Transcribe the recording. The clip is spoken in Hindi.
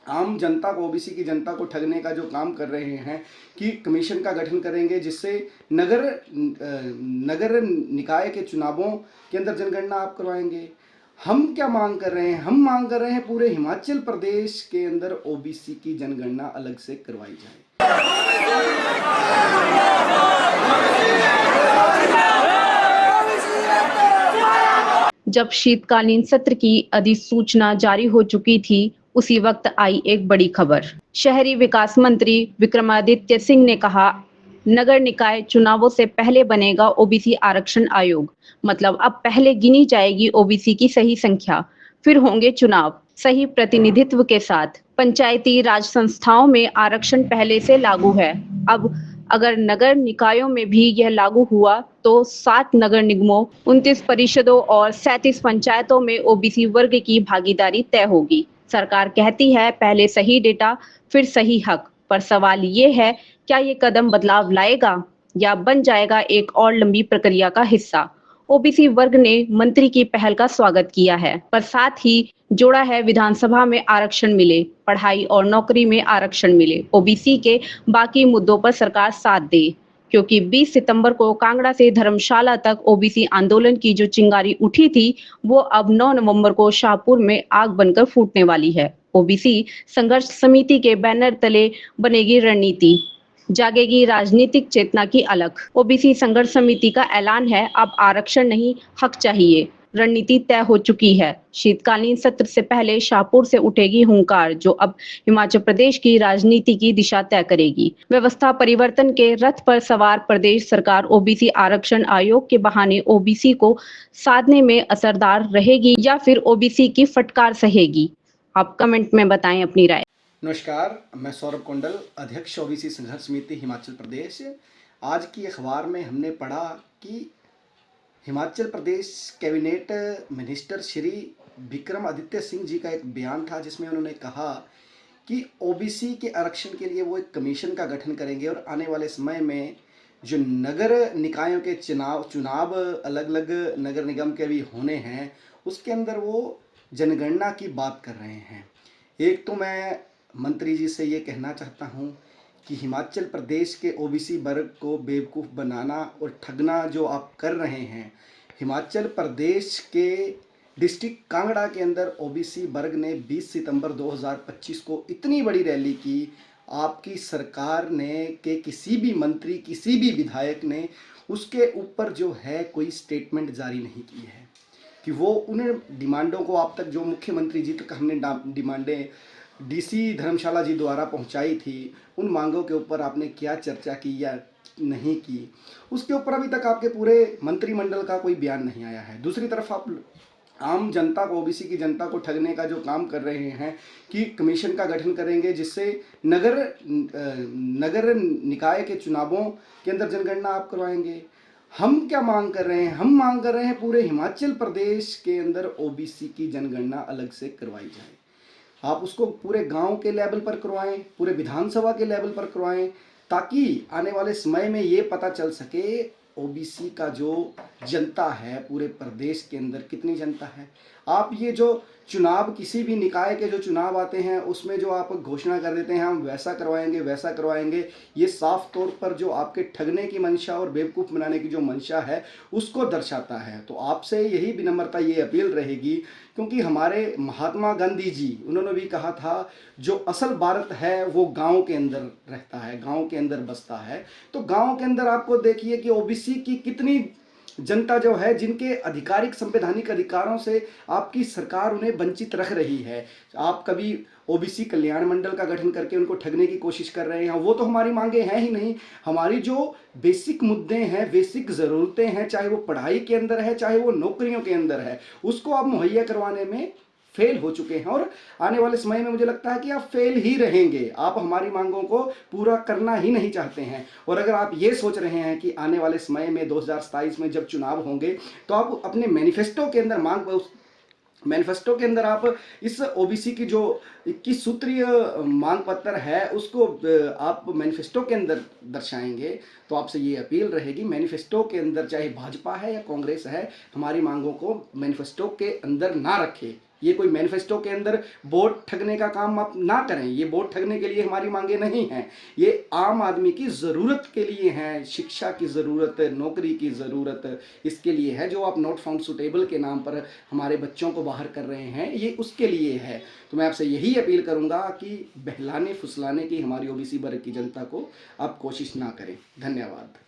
आम जनता को, ओबीसी की जनता को ठगने का जो काम कर रहे हैं कि कमीशन का गठन करेंगे जिससे नगर निकाय के चुनावों के अंदर जनगणना आप करवाएंगे। हम क्या मांग कर रहे हैं? हम मांग कर रहे हैं पूरे हिमाचल प्रदेश के अंदर ओबीसी की जनगणना अलग से करवाई जाए। जब शीतकालीन सत्र की अधिसूचना जारी हो चुकी थी, उसी वक्त आई एक बड़ी खबर। शहरी विकास मंत्री विक्रमादित्य सिंह ने कहा, नगर निकाय चुनावों से पहले बनेगा ओबीसी आरक्षण आयोग। मतलब अब पहले गिनी जाएगी ओबीसी की सही संख्या, फिर होंगे चुनाव सही प्रतिनिधित्व के साथ। पंचायती राज संस्थाओं में आरक्षण पहले से लागू है। अब अगर नगर निकायों में भी यह लागू हुआ तो 7 नगर निगमों, 29 परिषदों और 37 पंचायतों में ओबीसी वर्ग की भागीदारी तय होगी। सरकार कहती है पहले सही डेटा फिर सही हक, पर सवाल ये है क्या ये कदम बदलाव लाएगा या बन जाएगा एक और लंबी प्रक्रिया का हिस्सा। ओबीसी वर्ग ने मंत्री की पहल का स्वागत किया है, पर साथ ही जोड़ा है विधानसभा में आरक्षण मिले, पढ़ाई और नौकरी में आरक्षण मिले, ओबीसी के बाकी मुद्दों पर सरकार साथ दे। क्योंकि 20 सितंबर को कांगड़ा से धर्मशाला तक ओबीसी आंदोलन की जो चिंगारी उठी थी, वो अब 9 नवंबर को शाहपुर में आग बनकर फूटने वाली है। ओबीसी संघर्ष समिति के बैनर तले बनेगी रणनीति, जागेगी राजनीतिक चेतना की अलख। ओबीसी संघर्ष समिति का ऐलान है, अब आरक्षण नहीं हक चाहिए। रणनीति तय हो चुकी है। शीतकालीन सत्र से पहले शाहपुर से उठेगी हुंकार, जो अब हिमाचल प्रदेश की राजनीति की दिशा तय करेगी। व्यवस्था परिवर्तन के रथ पर सवार प्रदेश सरकार ओबीसी आरक्षण आयोग के बहाने ओबीसी को साधने में असरदार रहेगी या फिर ओबीसी की फटकार सहेगी। आप कमेंट में बताएं अपनी राय। नमस्कार, मैं सौरभ कोंडल, अध्यक्ष ओबीसी संघर्ष समिति हिमाचल प्रदेश। आज की अखबार में हमने पढ़ा कि हिमाचल प्रदेश कैबिनेट मिनिस्टर श्री विक्रमादित्य सिंह जी का एक बयान था जिसमें उन्होंने कहा कि ओबीसी के आरक्षण के लिए वो एक कमीशन का गठन करेंगे और आने वाले समय में जो नगर निकायों के चुनाव अलग अलग नगर निगम के भी होने हैं उसके अंदर वो जनगणना की बात कर रहे हैं। एक तो मैं मंत्री जी से ये कहना चाहता हूँ कि हिमाचल प्रदेश के ओबीसी वर्ग को बेवकूफ़ बनाना और ठगना जो आप कर रहे हैं, हिमाचल प्रदेश के डिस्ट्रिक्ट कांगड़ा के अंदर ओबीसी वर्ग ने 20 सितंबर 2025 को इतनी बड़ी रैली की, आपकी सरकार ने के किसी भी मंत्री, किसी भी विधायक ने उसके ऊपर जो है कोई स्टेटमेंट जारी नहीं की है कि वो उन डिमांडों को आप तक, जो मुख्यमंत्री जी तक हमने डिमांडें डीसी धर्मशाला जी द्वारा पहुंचाई थी, उन मांगों के ऊपर आपने क्या चर्चा की या नहीं की, उसके ऊपर अभी तक आपके पूरे मंत्रिमंडल का कोई बयान नहीं आया है। दूसरी तरफ आप आम जनता को, ओबीसी की जनता को ठगने का जो काम कर रहे हैं कि कमीशन का गठन करेंगे जिससे नगर निकाय के चुनावों के अंदर जनगणना आप करवाएंगे। हम क्या मांग कर रहे हैं? हम मांग कर रहे हैं पूरे हिमाचल प्रदेश के अंदर ओबीसी की जनगणना अलग से करवाई जाए। आप उसको पूरे गांव के लेवल पर करवाएं, पूरे विधानसभा के लेवल पर करवाएं, ताकि आने वाले समय में ये पता चल सके ओबीसी का जो जनता है पूरे प्रदेश के अंदर कितनी जनता है। आप ये जो चुनाव, किसी भी निकाय के जो चुनाव आते हैं उसमें जो आप घोषणा कर देते हैं हम वैसा करवाएंगे वैसा करवाएंगे, ये साफ तौर पर जो आपके ठगने की मंशा और बेवकूफ़ बनाने की जो मंशा है उसको दर्शाता है। तो आपसे यही विनम्रता, ये अपील रहेगी, क्योंकि हमारे महात्मा गांधी जी, उन्होंने भी कहा था जो असल भारत है वो गांव के अंदर रहता है, गांव के अंदर बसता है। तो गांव के अंदर आपको देखिए कि ओबीसी की कितनी जनता जो है, जिनके आधिकारिक संवैधानिक अधिकारों से आपकी सरकार उन्हें वंचित रख रही है। आप कभी ओबीसी कल्याण मंडल का गठन करके उनको ठगने की कोशिश कर रहे हैं। वो तो हमारी मांगे हैं ही नहीं। हमारी जो बेसिक मुद्दे हैं, बेसिक ज़रूरतें हैं, चाहे वो पढ़ाई के अंदर है चाहे वो नौकरियों के अंदर है, उसको आप मुहैया करवाने में फेल हो चुके हैं और आने वाले समय में मुझे लगता है कि आप फेल ही रहेंगे। आप हमारी मांगों को पूरा करना ही नहीं चाहते हैं। और अगर आप ये सोच रहे हैं कि आने वाले समय में 2027 में जब चुनाव होंगे तो आप अपने मैनिफेस्टो के अंदर मैनिफेस्टो के अंदर आप इस ओबीसी की जो 21 सूत्रीय मांग पत्र है उसको आप मैनिफेस्टो के अंदर दर्शाएंगे, तो आपसे ये अपील रहेगी मैनिफेस्टो के अंदर, चाहे भाजपा है या कांग्रेस है, हमारी मांगों को मैनिफेस्टो के अंदर ना रखे। ये कोई मैनिफेस्टो के अंदर वोट ठगने का काम आप ना करें। ये वोट ठगने के लिए हमारी मांगे नहीं हैं, ये आम आदमी की ज़रूरत के लिए हैं। शिक्षा की ज़रूरत, नौकरी की ज़रूरत, इसके लिए है। जो आप नॉट फाउंड सुटेबल के नाम पर हमारे बच्चों को बाहर कर रहे हैं, ये उसके लिए है। तो मैं आपसे यही अपील करूंगा कि बहलाने फुसलाने की हमारी ओबीसी वर्ग की जनता को आप कोशिश ना करें। धन्यवाद।